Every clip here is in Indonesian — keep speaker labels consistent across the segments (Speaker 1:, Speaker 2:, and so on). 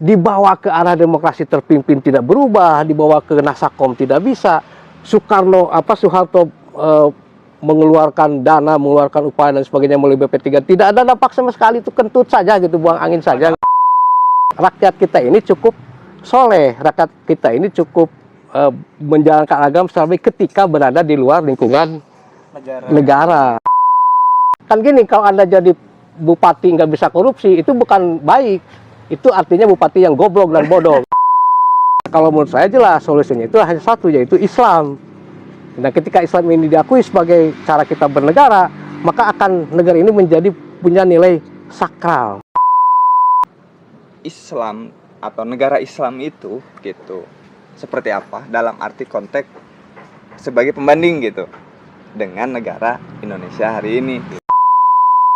Speaker 1: dibawa ke arah demokrasi terpimpin tidak berubah, dibawa ke Nasakom tidak bisa. Soeharto mengeluarkan dana, mengeluarkan upaya dan sebagainya melalui BP3, tidak ada dampak sama sekali, itu kentut saja gitu, buang angin saja. Rakyat kita ini cukup soleh, rakyat kita ini cukup menjalankan agama secara baik ketika berada di luar lingkungan negara. Kan gini, kalau Anda jadi bupati nggak bisa korupsi, itu bukan baik. Itu artinya bupati yang goblok dan bodoh. Kalau menurut saya jelas solusinya itu hanya satu, yaitu Islam. Nah, ketika Islam ini diakui sebagai cara kita bernegara, maka akan negara ini menjadi punya nilai sakral.
Speaker 2: Islam atau negara Islam itu gitu seperti apa dalam arti konteks sebagai pembanding gitu dengan negara Indonesia hari ini.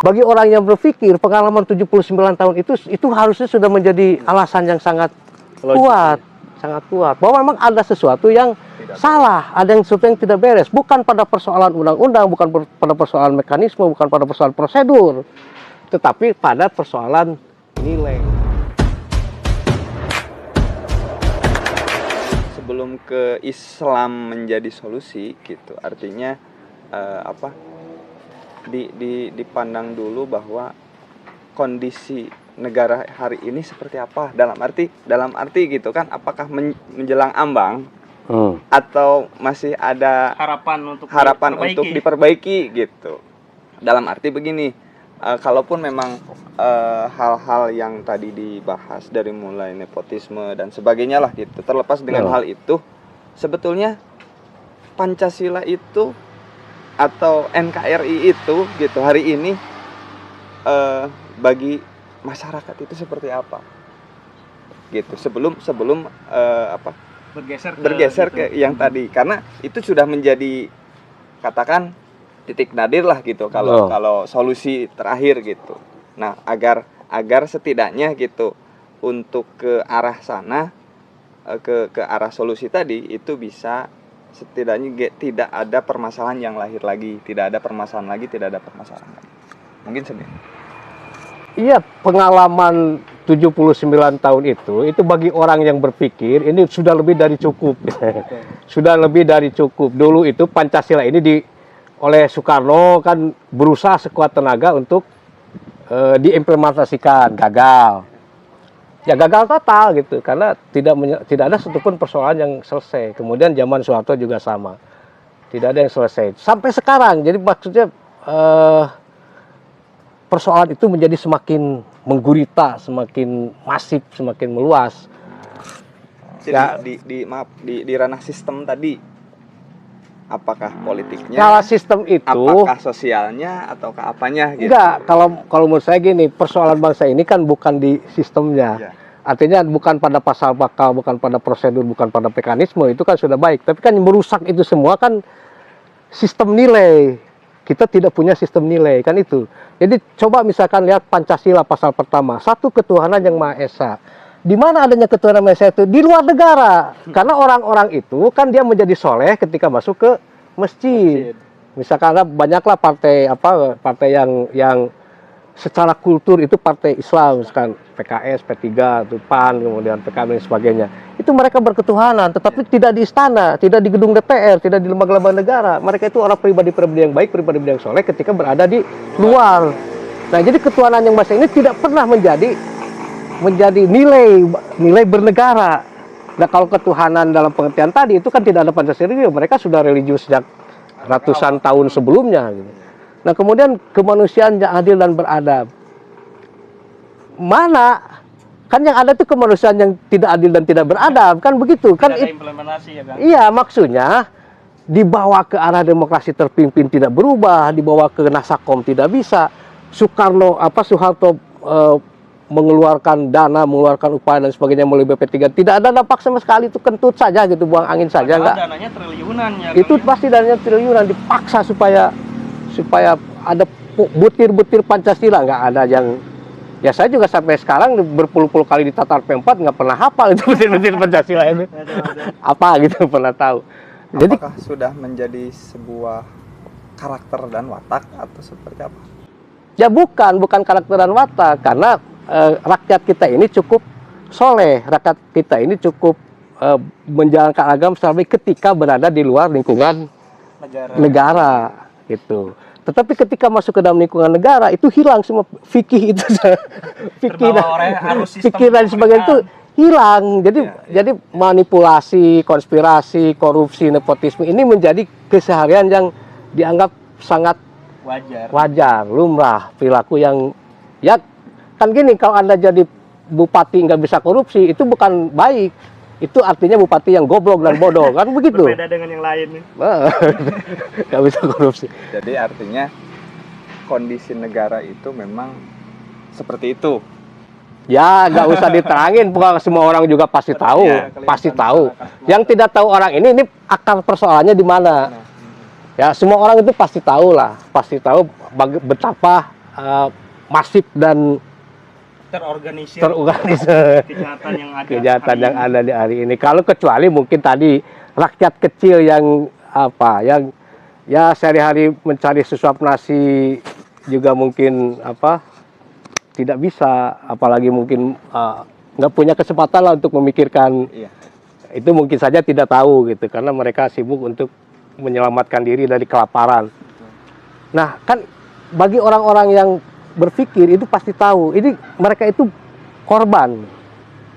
Speaker 1: Bagi orang yang berpikir pengalaman 79 tahun itu harusnya sudah menjadi alasan yang sangat kuat, sangat kuat bahwa memang ada sesuatu yang salah, ada sesuatu yang tidak beres, bukan pada persoalan undang-undang, bukan pada persoalan mekanisme, bukan pada persoalan prosedur, tetapi pada persoalan nilai.
Speaker 2: Sebelum ke Islam menjadi solusi gitu, artinya dipandang dulu bahwa kondisi negara hari ini seperti apa, dalam arti gitu kan, apakah menjelang ambang atau masih ada harapan untuk diperbaiki gitu. Dalam arti begini, kalaupun memang hal-hal yang tadi dibahas dari mulai nepotisme dan sebagainya lah gitu, terlepas dengan hal itu, sebetulnya Pancasila itu atau NKRI itu gitu hari ini bagi masyarakat itu seperti apa gitu sebelum bergeser ke yang tadi, karena itu sudah menjadi katakan titik nadir lah gitu kalau solusi terakhir gitu. Nah, agar setidaknya gitu untuk ke arah sana, ke arah solusi tadi itu bisa setidaknya tidak ada permasalahan yang lahir lagi, tidak ada permasalahan lagi. Mungkin sebenarnya.
Speaker 1: Iya, pengalaman 79 tahun itu bagi orang yang berpikir ini sudah lebih dari cukup. Sudah lebih dari cukup. Dulu itu Pancasila ini oleh Soekarno kan berusaha sekuat tenaga untuk diimplementasikan, gagal. Ya gagal total gitu, karena tidak ada satupun persoalan yang selesai. Kemudian zaman Soeharto juga sama, tidak ada yang selesai sampai sekarang. Jadi maksudnya persoalan itu menjadi semakin menggurita, semakin masif, semakin meluas.
Speaker 2: Jadi di ranah sistem tadi, apakah politiknya?
Speaker 1: Kalau sistem itu,
Speaker 2: apakah sosialnya atau ke apanya? Gitu.
Speaker 1: Enggak, kalau menurut saya gini, persoalan bangsa ini kan bukan di sistemnya. Ya. Artinya bukan pada pasal bakal, bukan pada prosedur, bukan pada mekanisme, itu kan sudah baik. Tapi kan yang merusak itu semua kan sistem nilai. Kita tidak punya sistem nilai, kan itu. Jadi coba misalkan lihat Pancasila pasal pertama, satu ketuhanan yang Maha Esa. Di mana adanya ketuhanan Maha Esa itu? Di luar negara. Karena orang-orang itu kan dia menjadi soleh ketika masuk ke masjid. Misalkan banyaklah partai yang secara kultur itu partai Islam, misalkan PKS, P3, PAN, kemudian PKB dan sebagainya. Itu mereka berketuhanan, tetapi tidak di istana, tidak di gedung DPR, tidak di lembaga-lembaga negara. Mereka itu orang pribadi-pribadi yang baik, pribadi yang soleh ketika berada di luar. Nah, jadi ketuhanan yang bahasa ini tidak pernah menjadi nilai bernegara. Nah, kalau ketuhanan dalam pengertian tadi itu kan tidak ada Pancasila, mereka sudah religius sejak ratusan tahun sebelumnya gitu. Nah, kemudian kemanusiaan yang adil dan beradab. Mana? Kan yang ada itu kemanusiaan yang tidak adil dan tidak beradab, kan begitu? Kan
Speaker 3: ada implementasi ya, Bang?
Speaker 1: Iya, maksudnya dibawa ke arah demokrasi terpimpin tidak berubah, dibawa ke Nasakom tidak bisa. Soeharto mengeluarkan dana, mengeluarkan upaya dan sebagainya melalui BP3, tidak ada dampak sama sekali, itu kentut saja gitu, buang angin saja. Enggak.
Speaker 3: Dananya triliunan ya.
Speaker 1: Itu pasti dananya triliunan, dipaksa supaya ada butir-butir Pancasila, nggak ada yang, ya saya juga sampai sekarang berpuluh-puluh kali ditatar P4 nggak pernah hafal itu butir-butir Pancasila itu. Apa gitu pernah tahu. Jadi
Speaker 2: apakah sudah menjadi sebuah karakter dan watak atau seperti apa? Ya
Speaker 1: bukan karakter dan watak, karena rakyat kita ini cukup soleh, rakyat kita ini cukup menjalankan agama secara baik ketika berada di luar lingkungan negara gitu. Tetapi ketika masuk ke dalam lingkungan negara itu hilang semua fikih itu, fikih dan sebagainya itu hilang. Jadi manipulasi, konspirasi, korupsi, nepotisme ini menjadi keseharian yang dianggap sangat wajar, lumrah, perilaku yang ya kan gini, kalau Anda jadi bupati nggak bisa korupsi itu bukan baik. Itu artinya bupati yang goblok dan bodoh, kan begitu.
Speaker 3: Berbeda dengan yang lain.
Speaker 1: Nggak bisa korupsi.
Speaker 2: Jadi artinya kondisi negara itu memang seperti itu.
Speaker 1: Ya, nggak usah diterangin, bukan semua orang juga pasti tahu, pasti tahu. Yang tidak tahu orang ini akar persoalannya di mana. Ya, semua orang itu pasti tahu lah, pasti tahu betapa masif dan
Speaker 3: terorganisir
Speaker 1: kejahatan yang ada di hari ini. Kalau kecuali mungkin tadi rakyat kecil yang yang ya sehari-hari mencari sesuap nasi juga mungkin tidak bisa, apalagi mungkin nggak punya kesempatan lah untuk memikirkan. Itu mungkin saja tidak tahu gitu, karena mereka sibuk untuk menyelamatkan diri dari kelaparan. Nah, kan bagi orang-orang yang berpikir itu pasti tahu ini mereka itu korban.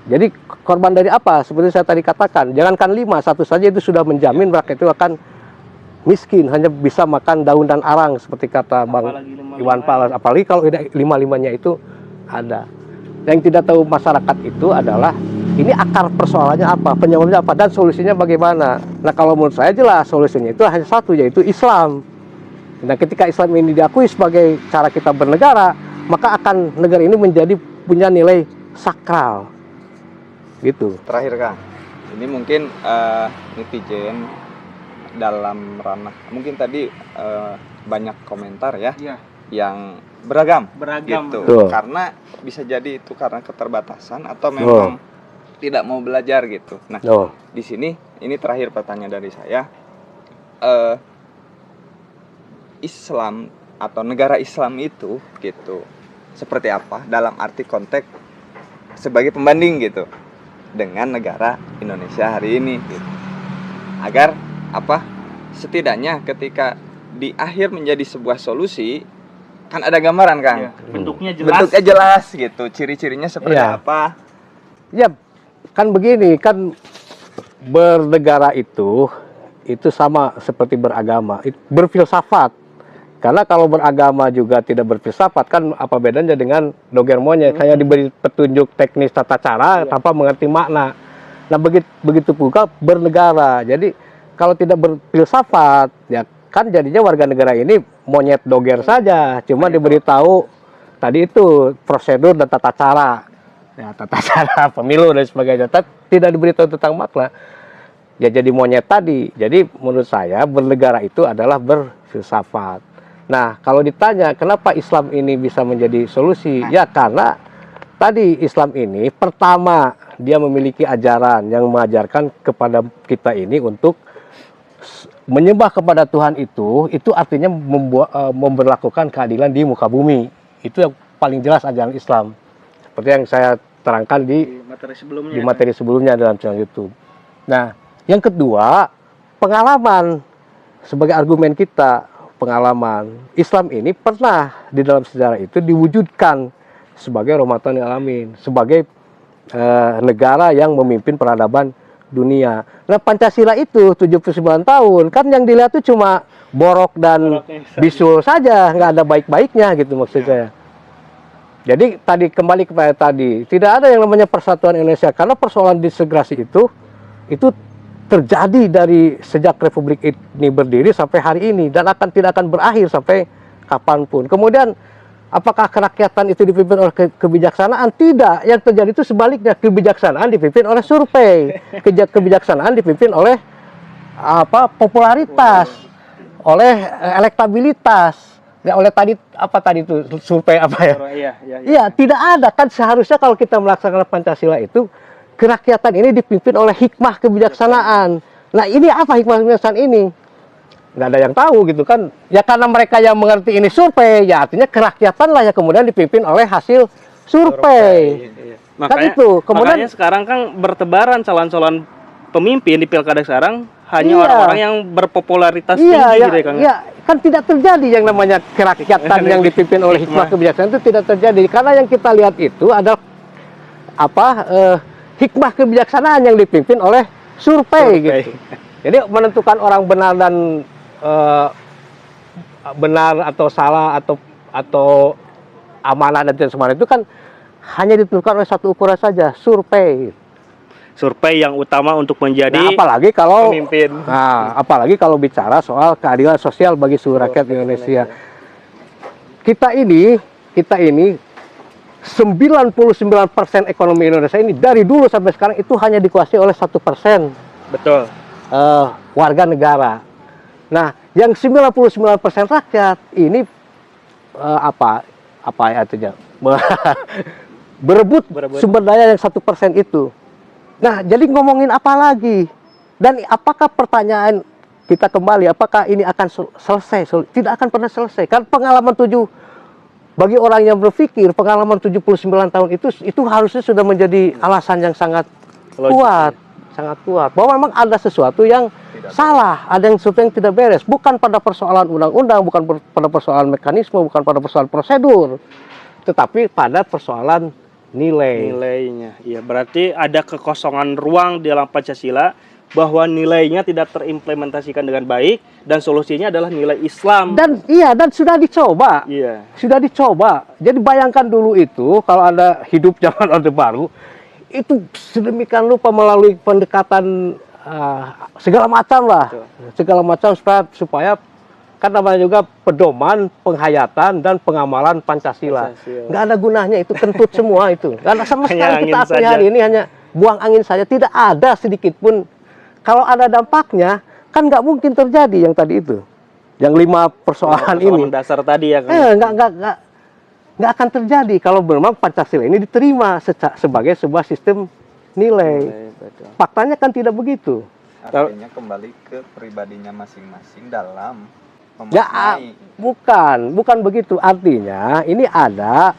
Speaker 1: Jadi korban dari apa? Seperti saya tadi katakan, jangankan 5, satu saja itu sudah menjamin mereka itu akan miskin, hanya bisa makan daun dan arang seperti kata Bang Iwan Fals. Apalagi kalau 5-5-nya itu ada. Yang tidak tahu masyarakat itu adalah ini akar persoalannya apa, penyebabnya apa, dan solusinya bagaimana. Nah, kalau menurut saya jelas solusinya itu hanya satu, yaitu Islam. Nah, ketika Islam ini diakui sebagai cara kita bernegara, maka akan negara ini menjadi punya nilai sakral. Gitu.
Speaker 2: Terakhir Kang, ini mungkin netizen dalam ranah, mungkin tadi banyak komentar ya, yang beragam gitu.
Speaker 1: Tuh.
Speaker 2: Karena bisa jadi itu karena keterbatasan atau memang tidak mau belajar gitu. Nah, di sini ini terakhir pertanyaan dari saya. Islam atau negara Islam itu gitu seperti apa dalam arti konteks sebagai pembanding gitu dengan negara Indonesia hari ini gitu. Agar setidaknya ketika di akhir menjadi sebuah solusi kan ada gambaran Kang.
Speaker 3: Bentuknya
Speaker 2: jelas gitu, ciri-cirinya seperti apa.
Speaker 1: Ya, kan begini, kan bernegara itu sama seperti beragama, berfilsafat. Karena kalau beragama juga tidak berfilsafat, kan apa bedanya dengan doger monyet? Hanya diberi petunjuk teknis tata cara tanpa mengerti makna. Nah, begitu juga bernegara. Jadi kalau tidak berfilsafat, ya kan jadinya warga negara ini monyet doger saja. Cuma diberitahu tadi itu prosedur dan tata cara. Ya, tata cara pemilu dan sebagainya. Tapi tidak diberitahu tentang makna. Ya jadi monyet tadi. Jadi menurut saya bernegara itu adalah berfilsafat. Nah, kalau ditanya kenapa Islam ini bisa menjadi solusi? Ya karena tadi Islam ini pertama dia memiliki ajaran yang mengajarkan kepada kita ini untuk menyembah kepada Tuhan itu artinya memberlakukan keadilan di muka bumi. Itu yang paling jelas ajaran Islam. Seperti yang saya terangkan di materi sebelumnya dalam channel YouTube. Nah, yang kedua, pengalaman sebagai argumen kita. Pengalaman Islam ini pernah di dalam sejarah itu diwujudkan sebagai rahmatan lil alamin, sebagai negara yang memimpin peradaban dunia. Nah, Pancasila itu 79 tahun, kan yang dilihat itu cuma borok dan bisul saja, nggak ada baik-baiknya gitu maksud saya. Jadi tadi kembali kepada tadi, tidak ada yang namanya persatuan Indonesia, karena persoalan disintegrasi itu terjadi dari sejak Republik ini berdiri sampai hari ini dan tidak akan berakhir sampai kapanpun. Kemudian apakah kerakyatan itu dipimpin oleh kebijaksanaan? Tidak. Yang terjadi itu sebaliknya, kebijaksanaan dipimpin oleh survei, kebijaksanaan dipimpin oleh popularitas, oleh elektabilitas. Ya, oleh tadi itu survei Iya, tidak ada kan. Seharusnya kalau kita melaksanakan Pancasila itu kerakyatan ini dipimpin oleh hikmah kebijaksanaan. Nah, ini apa hikmah kebijaksanaan ini? Nggak ada yang tahu gitu kan. Ya karena mereka yang mengerti ini survei, ya artinya kerakyatan lah yang kemudian dipimpin oleh hasil survei.
Speaker 4: Makanya,
Speaker 1: itu. Kemudian
Speaker 4: makanya sekarang kan bertebaran calon-calon pemimpin di pilkada sekarang hanya
Speaker 1: Iya.
Speaker 4: orang-orang yang berpopularitas
Speaker 1: iya,
Speaker 4: tinggi
Speaker 1: ya,
Speaker 4: gitu ya Kang.
Speaker 1: ya, kan tidak terjadi yang namanya kerakyatan yang dipimpin oleh hikmah kebijaksanaan itu tidak terjadi. Karena yang kita lihat itu adalah hikmah kebijaksanaan yang dipimpin oleh survei. Gitu. Jadi menentukan orang benar dan benar atau salah atau amanah dan tidak semana itu kan hanya ditentukan oleh satu ukuran saja, survei.
Speaker 4: Survei yang utama untuk menjadi
Speaker 1: Nah,
Speaker 4: pemimpin.
Speaker 1: apalagi kalau bicara soal keadilan sosial bagi seluruh rakyat Indonesia. Kita ini 99% ekonomi Indonesia ini dari dulu sampai sekarang itu hanya dikuasai oleh 1%
Speaker 4: Betul.
Speaker 1: warga negara. Nah, yang 99% rakyat ini apa ya artinya? berebut sumber daya yang 1% itu. Nah, jadi ngomongin apa lagi? Dan apakah pertanyaan kita kembali, apakah ini akan selesai? Tidak akan pernah selesai. Kan pengalaman bagi orang yang berpikir, pengalaman 79 tahun itu harusnya sudah menjadi alasan yang sangat kuat. Sangat kuat. Bahwa memang ada sesuatu yang salah, ada sesuatu yang tidak beres. Bukan pada persoalan undang-undang, bukan pada persoalan mekanisme, bukan pada persoalan prosedur. Tetapi pada persoalan
Speaker 4: Nilainya. Iya, berarti ada kekosongan ruang di dalam Pancasila bahwa nilainya tidak terimplementasikan dengan baik dan solusinya adalah nilai Islam.
Speaker 1: Dan sudah dicoba.
Speaker 4: Iya.
Speaker 1: Sudah dicoba. Jadi bayangkan dulu itu kalau Anda hidup zaman Orde Baru, itu sedemikian rupa melalui pendekatan segala macam lah.
Speaker 4: Betul.
Speaker 1: Segala macam supaya kan namanya juga pedoman, penghayatan dan pengamalan Pancasila. Nggak ada gunanya, itu kentut semua itu. Nggak ada sama sekali kita akui hari ini hanya buang angin saja. Tidak ada sedikit pun. Kalau ada dampaknya, kan nggak mungkin terjadi yang tadi itu. Yang 5 persoalan ini.
Speaker 4: Dasar tadi ya kan.
Speaker 1: Nggak akan terjadi kalau memang Pancasila ini diterima sebagai sebuah sistem nilai. Faktanya kan tidak begitu.
Speaker 2: Artinya kembali ke pribadinya masing-masing dalam
Speaker 1: Ya, bukan begitu. Artinya ini ada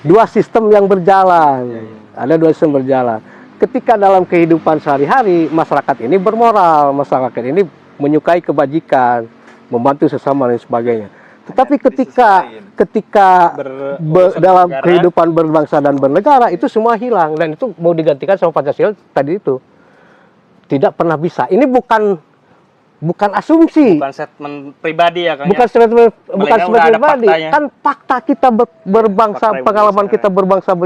Speaker 1: 2 sistem yang berjalan. Ada 2 sistem berjalan. Ketika dalam kehidupan sehari-hari masyarakat ini bermoral, masyarakat ini menyukai kebajikan, membantu sesama dan sebagainya. Tetapi ketika dalam kehidupan berbangsa dan bernegara itu semua hilang dan itu mau digantikan sama Pancasila tadi itu tidak pernah bisa. Ini bukan asumsi.
Speaker 4: Bukan statement pribadi ya Kang.
Speaker 1: Bukan statement pribadi. Kan fakta kita berbangsa, pengalaman kita berbangsa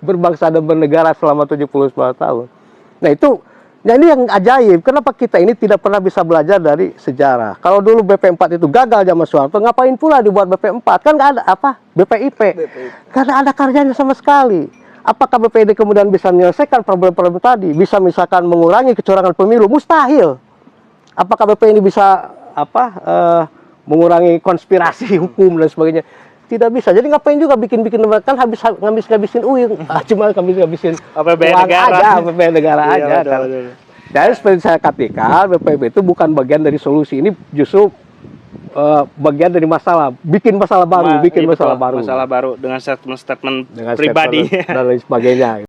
Speaker 1: berbangsa dan bernegara selama 79 tahun. Nah, ini yang ajaib. Kenapa kita ini tidak pernah bisa belajar dari sejarah? Kalau dulu BP4 itu gagal zaman Soeharto, ngapain pula dibuat BP4? Kan nggak ada BPIP. Karena ada karyanya sama sekali. Apakah BPID kemudian bisa menyelesaikan problem-problem tadi? Bisa misalkan mengurangi kecurangan pemilu? Mustahil. Apakah BP ini bisa mengurangi konspirasi hukum dan sebagainya? Tidak bisa. Jadi ngapain juga bikin-bikin kan ngabisin uang. Cuma ngabisin
Speaker 4: APBN
Speaker 1: uang
Speaker 4: negara.
Speaker 1: aja, APBN negara
Speaker 4: Iya,
Speaker 1: aja.
Speaker 4: betul.
Speaker 1: Jadi seperti saya katakan, BPIB itu bukan bagian dari solusi. Ini justru bagian dari masalah, bikin masalah baru,
Speaker 4: Masalah baru dengan statement pribadi
Speaker 1: dan lain sebagainya.